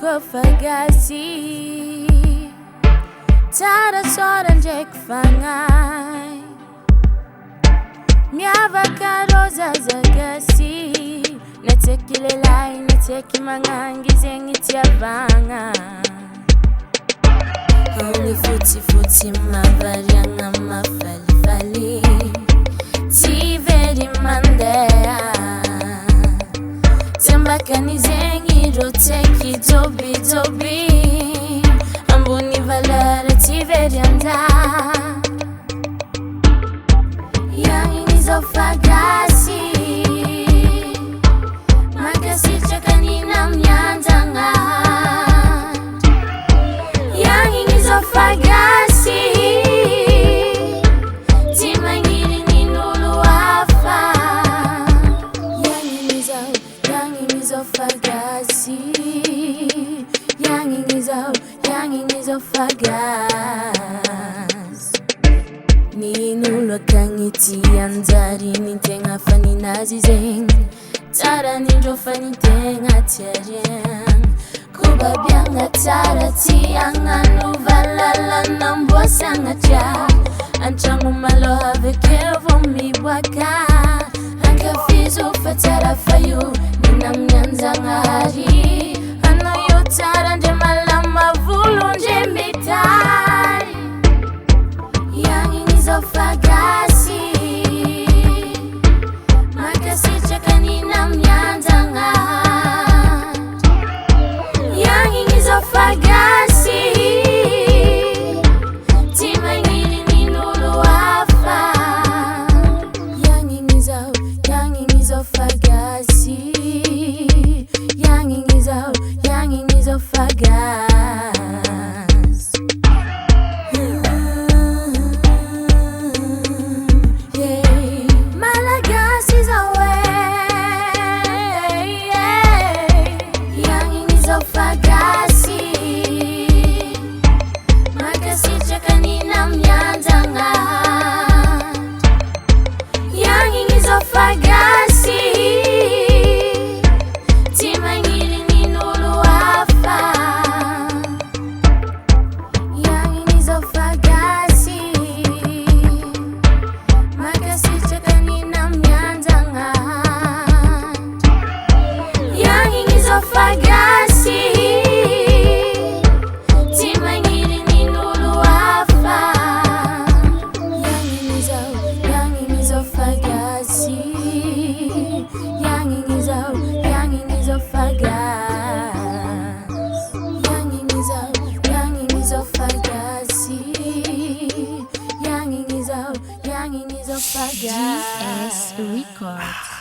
esophageal Tara soran jek fangai Miavaka rosa zagasi Netekile lai neteki mangangi zengi tiavanga Only futi mavarianga mafali Ti veri mandea Tembakani zengi roteki dobi Ambuni valere ti veri anda Yang esophageal Magasi chakanina mnyandanga Yang esophageal Timangiri ninulu afa Yang esophageal Yang esophageal Ninulu kangiti anzari nintenga fani nazizeng Tara ninjo fani tenga terien Kuba bianga tara tianga nuvalala nambo sangacha Anchangu malo havekevo miwaka Anka fizu fatara fayu Ninam nyanzanga hari Ano yu tara nde malama vulu nje mitari Yang esophageal Magasi chakanina mnyandanga Yang esophageal Timangiri ninulu afa Yang esophageal Yang esophageal GS Records.